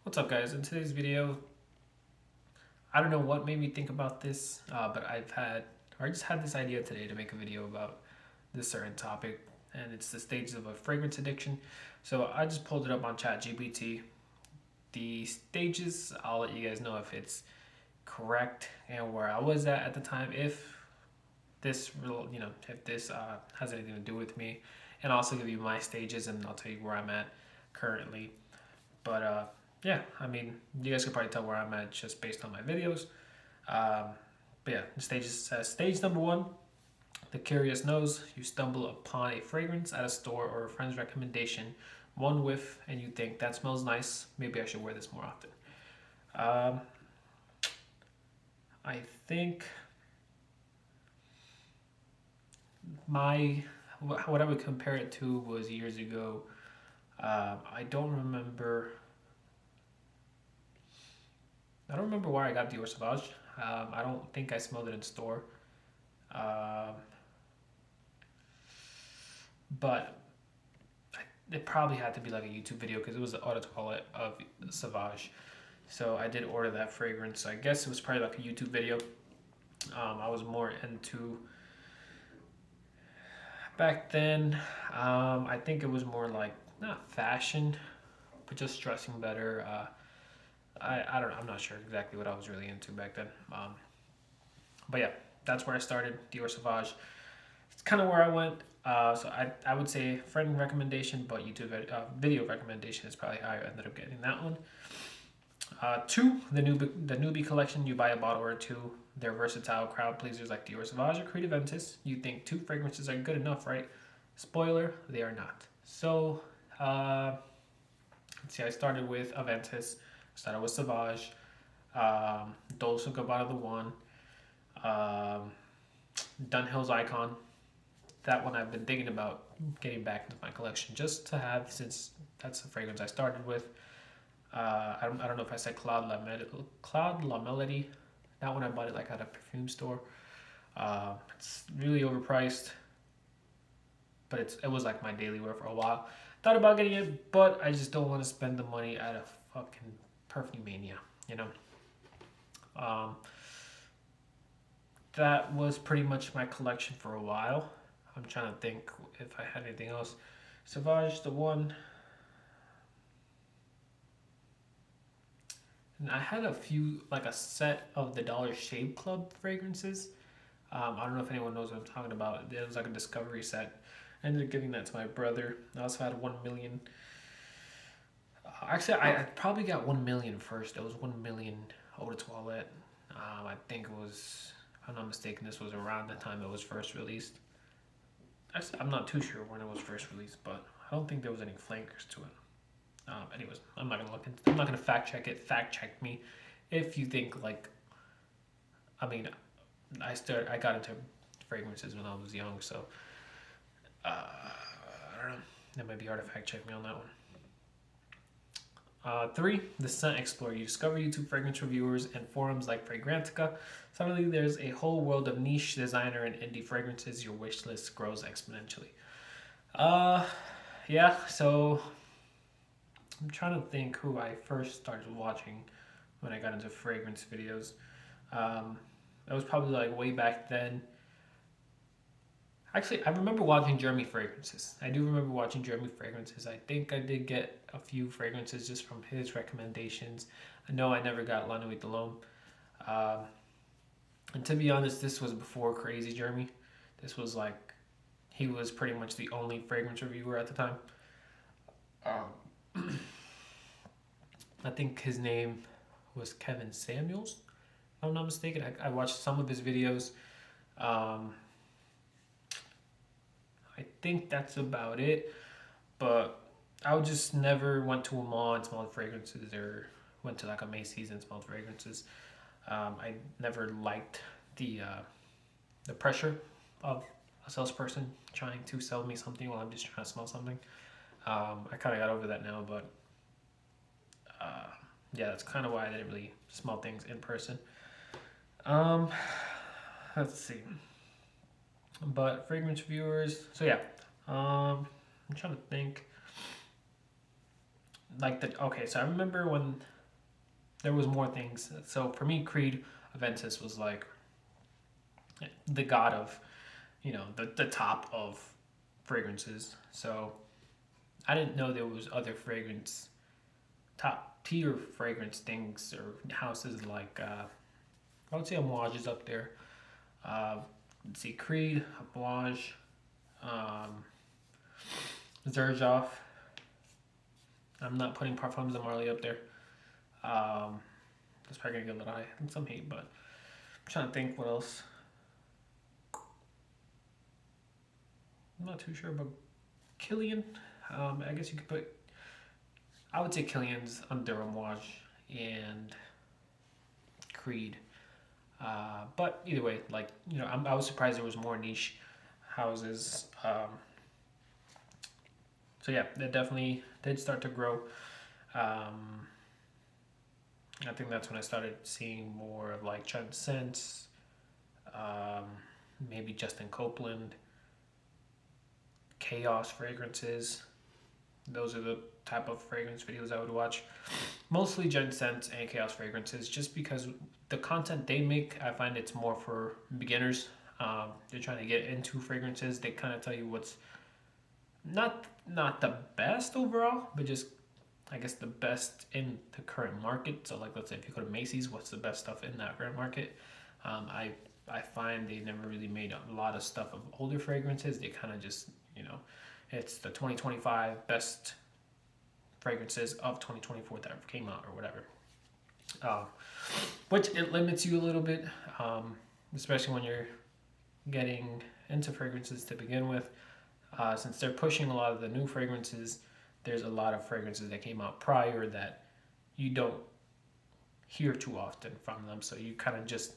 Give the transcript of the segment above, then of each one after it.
What's up, guys? In today's video, I don't know what made me think about this, but I just had this idea today to make a video about this certain topic, and it's the stages of a fragrance addiction. So I just pulled it up on ChatGPT. The stages, I'll let you guys know if it's correct and where I was at the time, if if this has anything to do with me, and I'll also give you my stages, and I'll tell you where I'm at currently. But yeah, I mean, you guys can probably tell where I'm at just based on my videos. Um, but yeah, the stages says stage number one, the curious nose. You stumble upon a fragrance at a store or a friend's recommendation, one whiff, and you think that smells nice. Maybe I should wear this more often. Um, I think what I would compare it to was years ago. I don't remember. I don't remember where I got Dior Sauvage. I don't think I smelled it in store. Um, but it probably had to be like a YouTube video because it was the eau de toilette of Sauvage. So I did order that fragrance. So I guess it was probably like a YouTube video. I was more into back then. I think it was more like not fashion, but just dressing better. I don't know. I'm not sure exactly what I was really into back then. But yeah, that's where I started. Dior Sauvage. It's kind of where I went. So I would say friend recommendation, but YouTube video recommendation is probably how I ended up getting that one. Two, the newbie collection. You buy a bottle or two. They're versatile crowd pleasers like Dior Sauvage or Creed Aventus. You think two fragrances are good enough, right? Spoiler, they are not. So let's see. I started with Aventus. Started with Sauvage. Dolce & Gabbana the one. Dunhill's Icon. That one I've been thinking about getting back into my collection just to have, since that's the fragrance I started with. I don't know if I said Cloud La Melody. That one I bought it like at a perfume store. It's really overpriced, but it was like my daily wear for a while. Thought about getting it, but I just don't want to spend the money at a fucking perfume mania, you know. That was pretty much my collection for a while. I'm trying to think if I had anything else. Sauvage, the one. And I had a few, like a set of the Dollar Shave Club fragrances. I don't know if anyone knows what I'm talking about. It was like a discovery set. I ended up giving that to my brother. I also had 1 million. Actually, I probably got 1 million first. It was 1 million eau de toilette. I think it was, if I'm not mistaken, this was around the time it was first released. Actually, I'm not too sure when it was first released, but I don't think there was any flankers to it. Anyways, I'm not gonna fact check it. Fact check me if you think like. I mean, I got into fragrances when I was young, so I don't know. It might be hard to fact check me on that one. Three, the Scent Explorer. You discover YouTube fragrance reviewers and forums like Fragrantica. Suddenly, there's a whole world of niche designer and indie fragrances. Your wish list grows exponentially. Yeah. So I'm trying to think who I first started watching when I got into fragrance videos. That was probably like way back then. Actually, I remember watching Jeremy Fragrances. I do remember watching Jeremy Fragrances. I think I did get a few fragrances just from his recommendations. I know I never got La Nuit de l'Homme. And to be honest, this was before Crazy Jeremy. This was like, he was pretty much the only fragrance reviewer at the time. I think his name was Kevin Samuels, if I'm not mistaken. I watched some of his videos. I think that's about it. But I just never went to a mall and smelled fragrances, or went to like a Macy's and smelled fragrances. I never liked the pressure of a salesperson trying to sell me something while I'm just trying to smell something. I kind of got over that now, but yeah, that's kind of why I didn't really smell things in person. Let's see. But fragrance reviewers. So yeah, I'm trying to think. Okay, so I remember when there was more things. So for me, Creed Aventus was like the god of, the top of fragrances. So I didn't know there was other fragrance, top tier fragrance things or houses like, I would say Amouage is up there. Uh, let's see, Creed, Amouage, um, Xerjoff. I'm not putting Parfums de Marly up there. That's probably gonna get a little high and some hate, but I'm trying to think what else. I'm not too sure about Killian. I guess you could put. I would say Killian's under Amouage and Creed. But either way, like I was surprised there was more niche houses. So yeah, that definitely did start to grow. I think that's when I started seeing more of like Trent Sense, maybe Justin Copeland, Chaos fragrances. Those are the type of fragrance videos I would watch. Mostly Gen Sense and Chaos fragrances, just because the content they make, I find it's more for beginners. They're trying to get into fragrances. They kind of tell you what's not the best overall, but just I guess the best in the current market. So like let's say if you go to Macy's, what's the best stuff in that current market? I find they never really made a lot of stuff of older fragrances. They kind of just it's the 2025 best fragrances of 2024 that came out or whatever. Which it limits you a little bit, especially when you're getting into fragrances to begin with. Since they're pushing a lot of the new fragrances, there's a lot of fragrances that came out prior that you don't hear too often from them. So you kind of just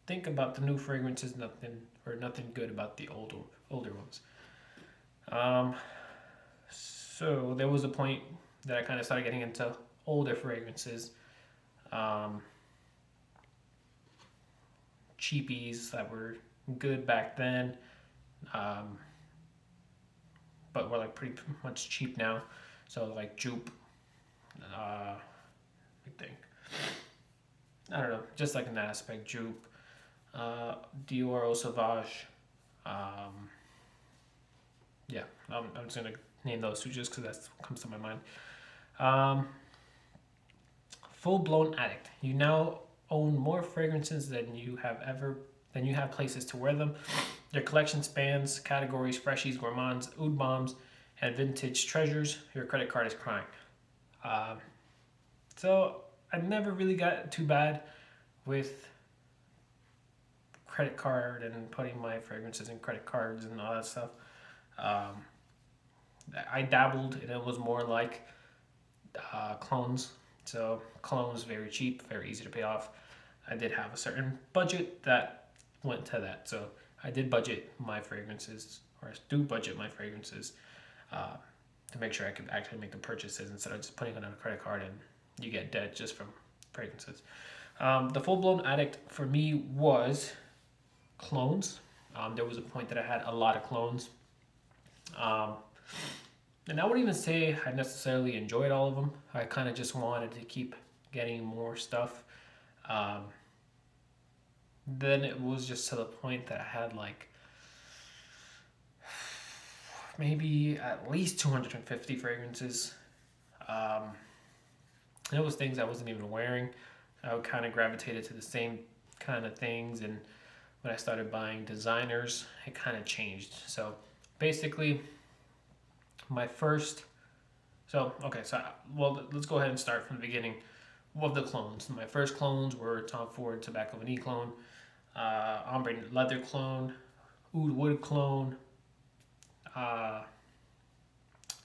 think about the new fragrances, nothing good about the older ones. So there was a point that I kind of started getting into older fragrances, cheapies that were good back then, but were like pretty much cheap now. So like Jupe, I think, I don't know, just like an aspect, Jupe, Dior Eau Sauvage. Yeah, I'm just gonna name those two just because that's what comes to my mind. Full blown addict. You now own more fragrances than you have places to wear them. Your collection spans categories: freshies, gourmands, oud bombs, and vintage treasures. Your credit card is crying. So I never really got too bad with credit card and putting my fragrances in credit cards and all that stuff. I dabbled, and it was more like clones. So clones, very cheap, very easy to pay off. I did have a certain budget that went to that. So I did budget my fragrances, or I do budget my fragrances, to make sure I could actually make the purchases instead of just putting it on a credit card and you get dead just from fragrances. The full-blown addict for me was clones. There was a point that I had a lot of clones. And I wouldn't even say I necessarily enjoyed all of them. I kind of just wanted to keep getting more stuff. Then it was just to the point that I had like maybe at least 250 fragrances. And it was things I wasn't even wearing. I would kind of gravitated to the same kind of things, and when I started buying designers, it kind of changed. So basically, let's go ahead and start from the beginning of the clones. My first clones were Tom Ford Tobacco Vanille clone, Ombre Leather clone, Oud Wood clone,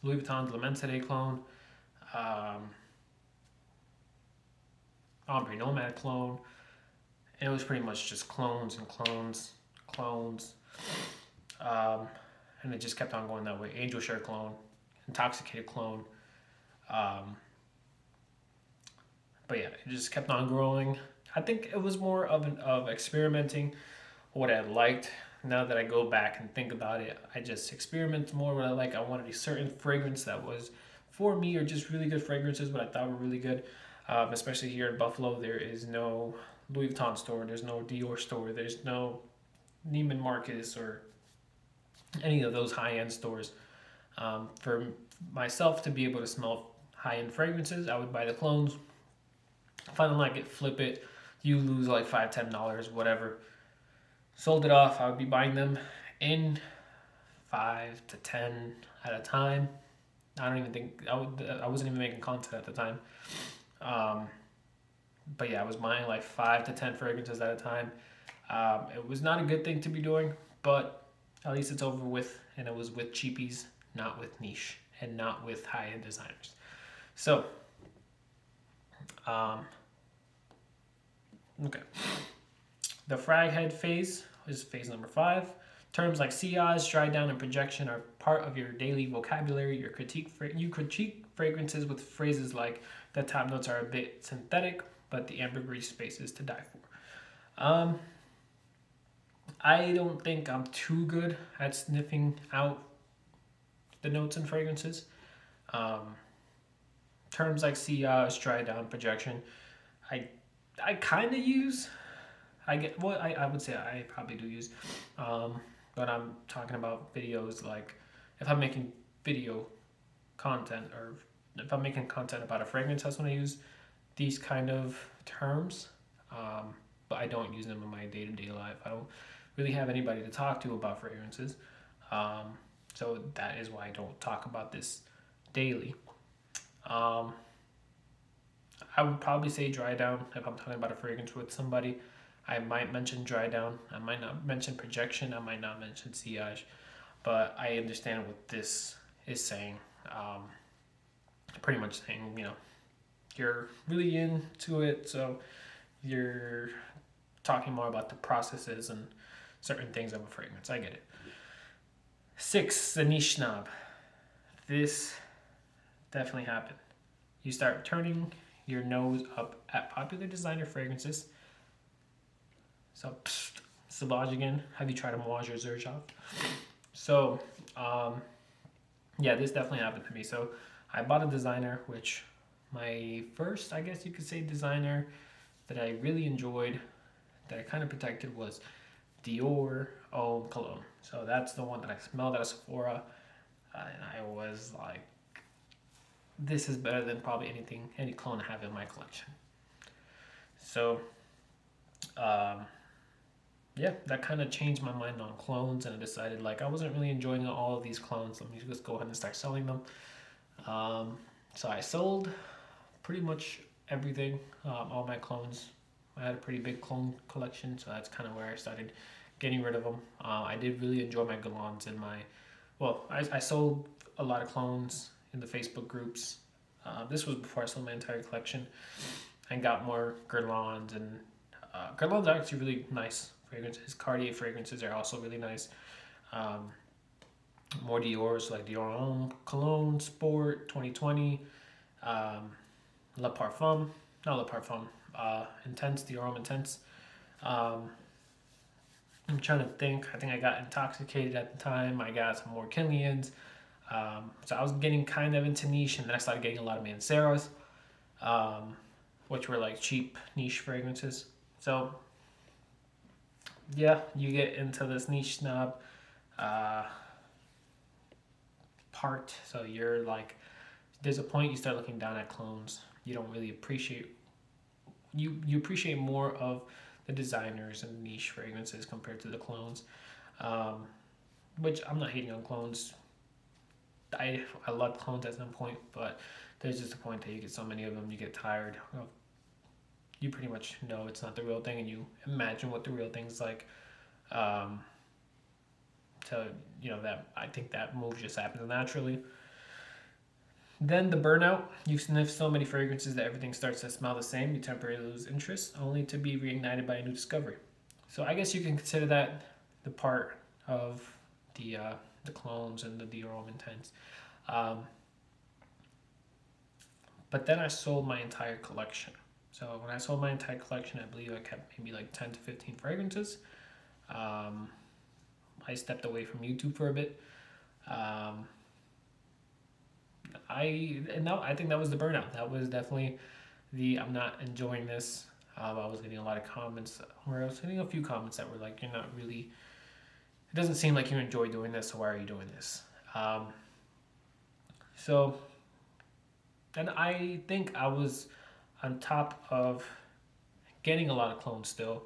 Louis Vuitton's L'Immensité clone, Ombre Nomad clone. And it was pretty much just clones and clones. And it just kept on going that way. Angel Share clone, Intoxicated clone. But yeah, it just kept on growing. I think it was more of experimenting what I liked. Now that I go back and think about it, I just experiment more what I like. I wanted a certain fragrance that was for me, or just really good fragrances, what I thought were really good. Especially here in Buffalo, there is no Louis Vuitton store, there's no Dior store, there's no Neiman Marcus or any of those high end stores. For myself to be able to smell high end fragrances, I would buy the clones. If I don't like it, flip it. You lose like $5, $10, whatever. Sold it off. I would be buying them in 5 to 10 at a time. I don't even think I wasn't even making content at the time. Um, but yeah, I was buying like 5 to 10 fragrances at a time. It was not a good thing to be doing, but at least it's over with, and it was with cheapies, not with niche, and not with high-end designers. So, okay. The frag head phase is phase number 5. Terms like sillage, dry down, and projection are part of your daily vocabulary. You critique fragrances with phrases like, the top notes are a bit synthetic, but the ambergris space is to die for. I don't think I'm too good at sniffing out the notes in fragrances. Terms like sillage, dry down, projection, I kind of use. I would say I probably do use. But I'm talking about videos, like if I'm making video content or if I'm making content about a fragrance, that's when I use these kind of terms. But I don't use them in my day-to-day life. I don't really have anybody to talk to about fragrances. So that is why I don't talk about this daily. I would probably say dry down if I'm talking about a fragrance with somebody. I might mention dry down. I might not mention projection. I might not mention sillage. But I understand what this is saying. Pretty much saying, you're really into it, so you're talking more about the processes and certain things of a fragrance. I get it. 6, the niche snob. This definitely happened. You start turning your nose up at popular designer fragrances. So, Sauvage again. Have you tried a Moage or Xerjoff? So, yeah, this definitely happened to me. So, I bought a designer, which my first, I guess you could say, designer that I really enjoyed, that I kind of protected, was Dior Eau Cologne. So that's the one that I smelled at a Sephora, and I was like, this is better than probably any cologne I have in my collection. So, yeah, that kind of changed my mind on clones, and I decided like I wasn't really enjoying all of these clones. Let me just go ahead and start selling them. So I sold pretty much everything, all my clones. I had a pretty big clone collection, so that's kind of where I started getting rid of them. I did really enjoy my Galons and I sold a lot of clones in the Facebook groups. This was before I sold my entire collection and got more Guerlains, and Guerlains are actually really nice fragrances. Cartier fragrances are also really nice. More Dior's, like Dior Homme Cologne Sport 2020, Le Parfum, not Le Parfum, Intense, Dior Homme Intense. I'm trying to think. I think I got Intoxicated at the time. I got some more Killians. So I was getting kind of into niche, and then I started getting a lot of Manceros, which were like cheap niche fragrances. So yeah, you get into this niche snob part. So you're like, there's a point you start looking down at clones. You don't really appreciate. You appreciate more of the designers and niche fragrances compared to the clones, which I'm not hating on clones. I love clones at some point, but there's just a point that you get so many of them, you get tired. You pretty much know it's not the real thing, and you imagine what the real thing's like. So that I think that move just happens naturally. Then the burnout. You sniff so many fragrances that everything starts to smell the same. You temporarily lose interest, only to be reignited by a new discovery. So I guess you can consider that the part of the clones and the Dior Homme Intense. But then I sold my entire collection. So when I sold my entire collection, I believe I kept maybe like 10 to 15 fragrances. I stepped away from YouTube for a bit. I think that was the burnout. That was definitely I'm not enjoying this. I was getting a lot of comments where I was getting a few comments that were like, you're not really, it doesn't seem like you enjoy doing this, so why are you doing this? Um, so, and I think I was on top of getting a lot of clones still.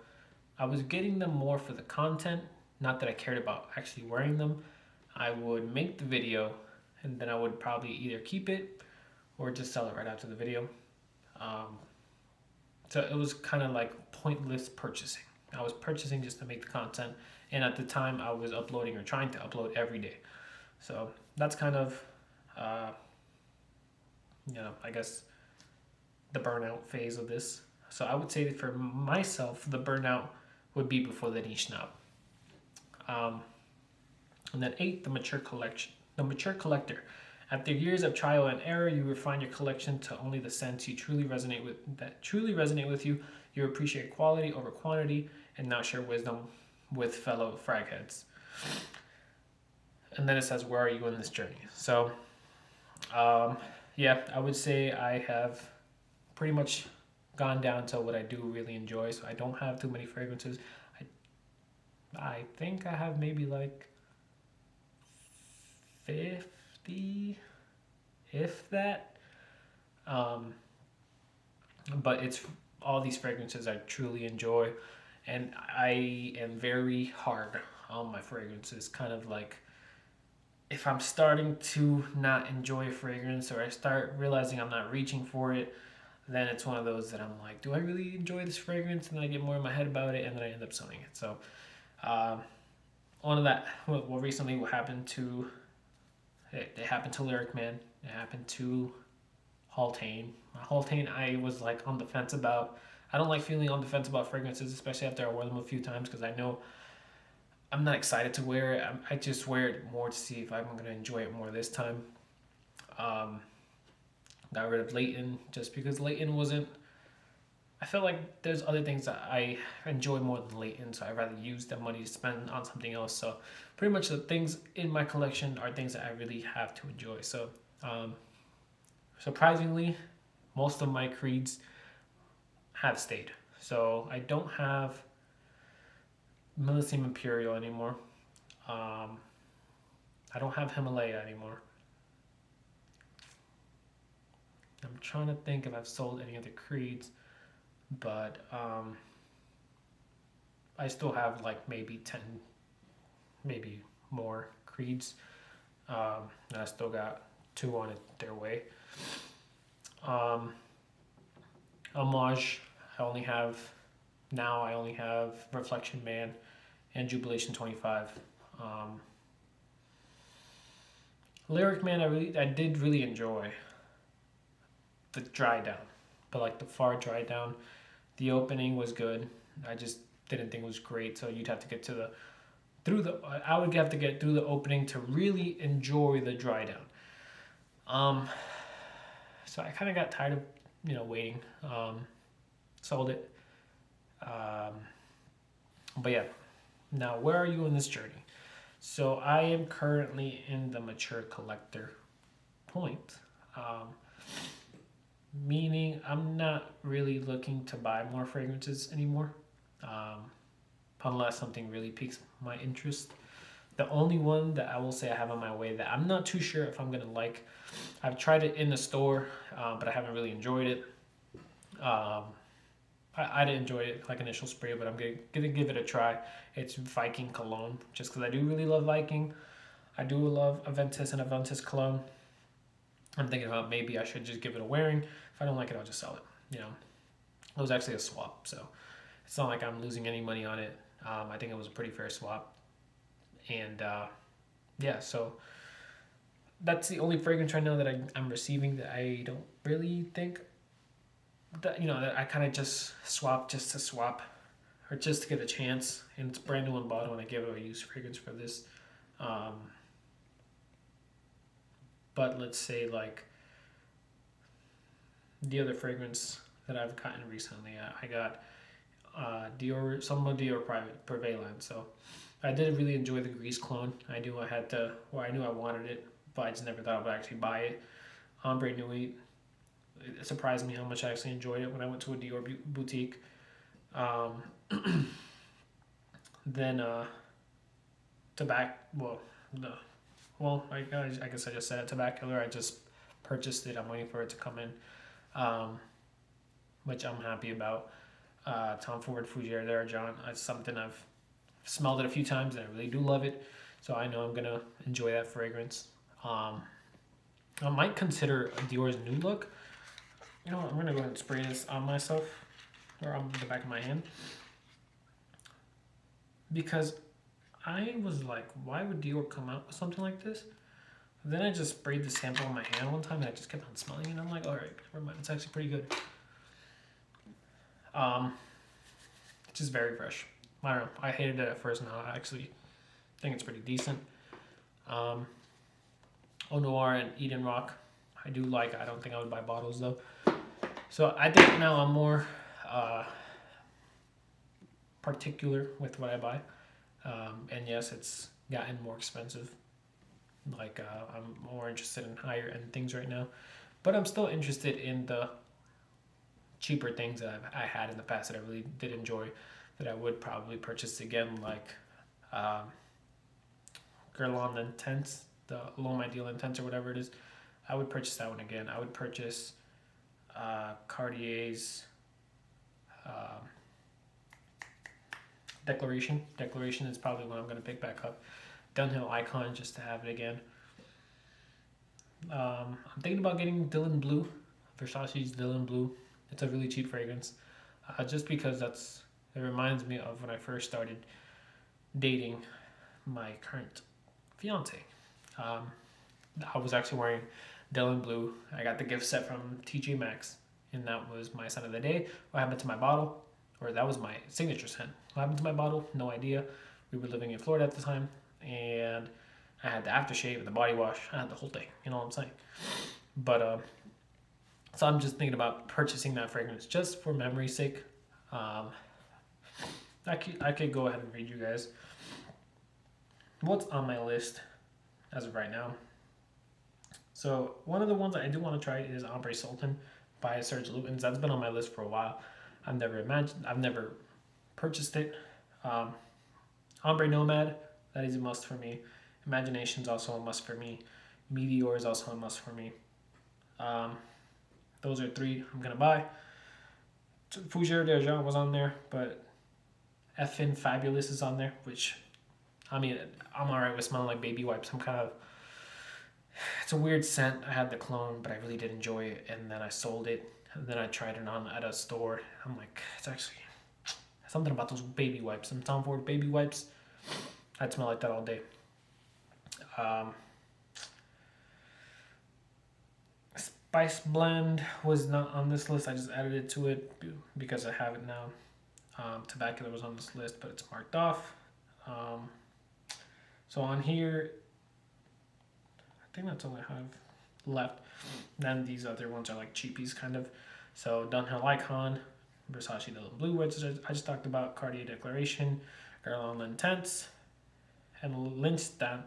I was getting them more for the content, not that I cared about actually wearing them. I would make the video and then I would probably either keep it or just sell it right after the video. Um, so it was kind of like pointless purchasing. I was purchasing just to make the content, and at the time I was uploading or trying to upload every day. So that's kind of, uh, I guess the burnout phase of this. So I would say that for myself, the burnout would be before the niche snob. Um, and then 8, the mature collection, the mature collector. After years of trial and error, you refine your collection to only the scents you truly resonate with that truly resonate with you. You appreciate quality over quantity, and now share wisdom with fellow frag heads. And then it says, "Where are you in this journey?" So, yeah, I would say I have pretty much gone down to what I do really enjoy. So I don't have too many fragrances. I think I have maybe like 50, if that. Um, but it's all these fragrances I truly enjoy, and I am very hard on my fragrances. Kind of like if I'm starting to not enjoy a fragrance or I start realizing I'm not reaching for it, then it's one of those that I'm like, do I really enjoy this fragrance? And then I get more in my head about it, and then I end up selling it. So, one of that, what recently happened to, it happened to Lyric Man. It happened to Haltane. Haltane, I was like on the fence about. I don't like feeling on the fence about fragrances, especially after I wear them a few times, because I know I'm not excited to wear it. I just wear it more to see if I'm going to enjoy it more this time. Got rid of Leighton just because Leighton wasn't. I feel like there's other things that I enjoy more than Leighton, so I'd rather use the money to spend on something else. So pretty much the things in my collection are things that I really have to enjoy. So surprisingly, most of my creeds have stayed. So I don't have Millesime Imperial anymore. I don't have Himalaya anymore. I'm trying to think if I've sold any other creeds, but I still have like maybe 10, maybe more creeds. And I still got 2 on it their way. Homage, I only have Reflection Man and Jubilation 25. Lyric Man, I did really enjoy the dry down, but like the far dry down, the opening was good. I just didn't think it was great. So you'd have to get I would have to get through the opening to really enjoy the dry down. So I kind of got tired of waiting. Sold it. But yeah, now where are you in this journey? So I am currently in the mature collector point. Meaning I'm not really looking to buy more fragrances anymore, unless something really piques my interest. The only one that I will say I have on my way that I'm not too sure if I'm gonna like, I've tried it in the store, but I haven't really enjoyed it. I didn't enjoy it like initial spray, but I'm gonna give it a try. It's Viking cologne, just because I do really love Viking. I do love Aventus and Aventus cologne. I'm thinking about maybe I should just give it a wearing. If I don't like it, I'll just sell it. It was actually a swap, so it's not like I'm losing any money on it. I think it was a pretty fair swap, and yeah, so that's the only fragrance right now that I'm receiving that I don't really think that that I kind of just swap just to swap, or just to get a chance. And it's brand new in bottle, and I give it a used fragrance for this. But let's say like the other fragrance that I've gotten recently, I got Dior, some of Dior Prevalent. So I did really enjoy the Grease clone. I knew I wanted it, but I just never thought I would actually buy it. Ombre Nuit, It surprised me how much I actually enjoyed it when I went to a Dior boutique. Um, then tobacco. Well, no. Well, I guess I just said it. Tobacco Killer. I just purchased it. I'm waiting for it to come in, um, which I'm happy about. Tom Ford Fougere there, John. It's something I've smelled it a few times and I really do love it. So I know I'm gonna enjoy that fragrance. I might consider Dior's new look. You know what? I'm gonna go ahead and spray this on myself or on the back of my hand because I was like, why would Dior come out with something like this? Then I just sprayed the sample on my hand one time and I just kept on smelling it and I'm like, all right, never mind. It's actually pretty good. It's just very fresh. I don't know. I hated it at first. Now I actually think it's pretty decent. Eau Noir and Eden Rock, I do like. I don't think I would buy bottles though. So I think now I'm more particular with what I buy. And yes, it's gotten more expensive. Like I'm more interested in higher end things right now, but I'm still interested in the cheaper things that I had in the past that I really did enjoy, that I would probably purchase again, like Guerlain Intense, the L'Homme Ideal Intense or whatever it is. I would purchase that one again. I would purchase Cartier's Declaration. Declaration is probably what I'm going to pick back up. Dunhill Icon just to have it again. I'm thinking about getting Dylan Blue, Versace's Dylan Blue. It's a really cheap fragrance, just because it reminds me of when I first started dating my current fiance. I was actually wearing Dylan Blue. I got the gift set from TJ Maxx, and that was my scent of the day. What happened to my bottle? Or that was my signature scent. What happened to my bottle? No idea. We were living in Florida at the time, and I had the aftershave and the body wash. I had the whole thing. You know what I'm saying? But so I'm just thinking about purchasing that fragrance just for memory's sake. I could go ahead and read you guys what's on my list as of right now. So one of the ones that I do want to try is Ombre Sultan by Serge Lutens. That's been on my list for a while. I've never purchased it. Ombre Nomad, that is a must for me. Imagination's also a must for me. Meteor is also a must for me. Those are three I'm gonna buy. Fougere d'Argent was on there, but Effin Fabulous is on there, which, I mean, I'm alright with smelling like baby wipes. It's a weird scent. I had the clone, but I really did enjoy it, and then I sold it, and then I tried it on at a store. I'm like, it's actually something about those baby wipes, some Tom Ford baby wipes. I'd smell like that all day. Spice Blend was not on this list. I just added it to it because I have it now. Tobacco was on this list, but it's marked off. So on here, I think that's all I have left. Then these other ones are like cheapies kind of. So Dunhill Icon, Versace Dylan Blue, which I just talked about, Cartier Declaration, Guerlain Intense, and L'Instant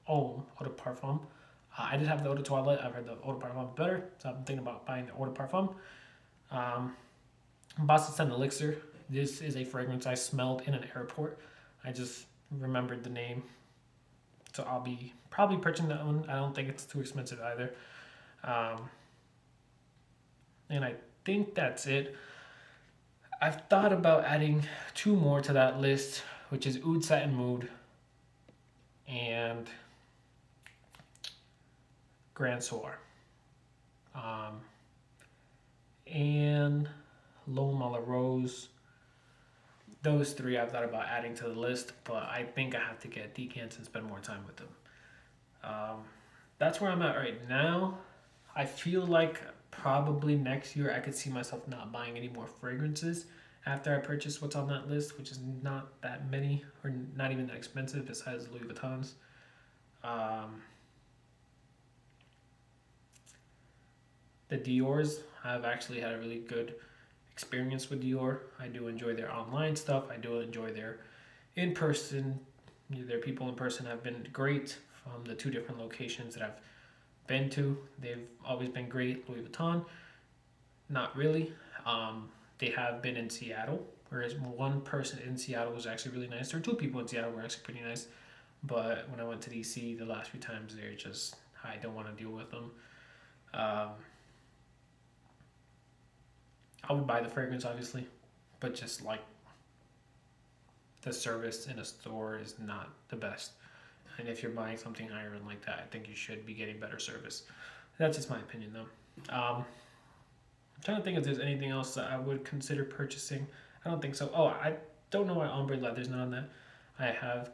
Eau de Parfum. I did have the Eau de Toilette. I've heard the Eau de Parfum better, so I'm thinking about buying the Eau de Parfum. Boston Scent Elixir. This is a fragrance I smelled in an airport. I just remembered the name, so I'll be probably purchasing that one. I don't think it's too expensive either. And I think that's it. I've thought about adding two more to that list, which is Oud Satin Mood and Grand Soir. And L'Homme à la Rose. Those three I've thought about adding to the list, but I think I have to get decants and spend more time with them. That's where I'm at right now. I feel like probably next year I could see myself not buying any more fragrances after I purchase what's on that list, which is not that many or not even that expensive besides Louis Vuitton's. The Dior's, I've actually had a really good experience with Dior. I do enjoy their online stuff. I do enjoy their in-person. Their people in person have been great from the two different locations that I've been to. They've always been great. Louis Vuitton, not really. They have been in Seattle, whereas one person in Seattle was actually really nice. There were two people in Seattle who were actually pretty nice. But when I went to DC the last few times, they're just, I don't want to deal with them. Um, I would buy the fragrance, obviously, but just like the service in a store is not the best. And if you're buying something higher end like that, I think you should be getting better service. That's just my opinion, though. I'm trying to think if there's anything else that I would consider purchasing. I don't think so. Oh, I don't know why ombre leather's not on that. I have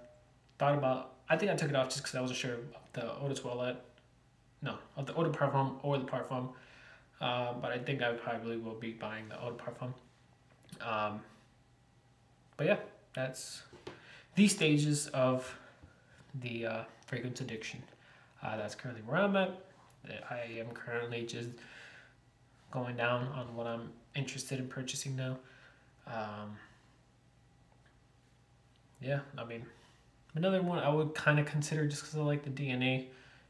thought about. I think I took it off just because I wasn't sure of the eau de toilette. No, of the eau de parfum or the parfum. But I think I probably will be buying the eau de parfum. Um, but yeah, that's these stages of the fragrance addiction. That's currently where I'm at. I am currently just going down on what I'm interested in purchasing now. Yeah, I mean, another one I would kind of consider just because I like the DNA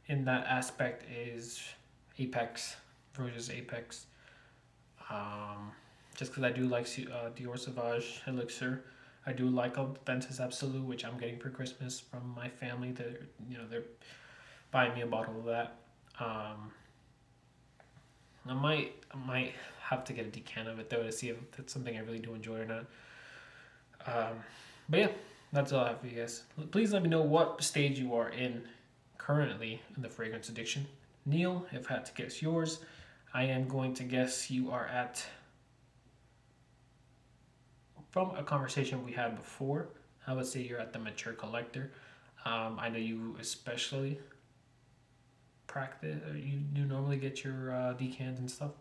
in that aspect is Apex versus Apex. Just because I do like Dior Sauvage Elixir. I do like Ventus Absolute, which I'm getting for Christmas from my family. They're buying me a bottle of that. I might have to get a decant of it though to see if it's something I really do enjoy or not. But yeah, that's all I have for you guys. Please let me know what stage you are in currently in the fragrance addiction. Neil, if I had to guess yours, I am going to guess you are at, from a conversation we had before, I would say you're at the mature collector. I know you especially practice, you normally get your decants and stuff.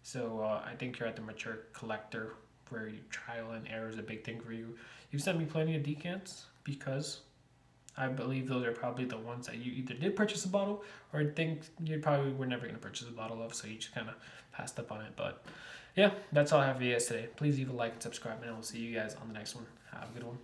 So I think you're at the mature collector where you trial and error is a big thing for you. You've sent me plenty of decants because I believe those are probably the ones that you either did purchase a bottle or think you probably were never going to purchase a bottle of, so you just kind of passed up on it. But yeah, that's all I have for you guys today. Please leave a like and subscribe, and I will see you guys on the next one. Have a good one.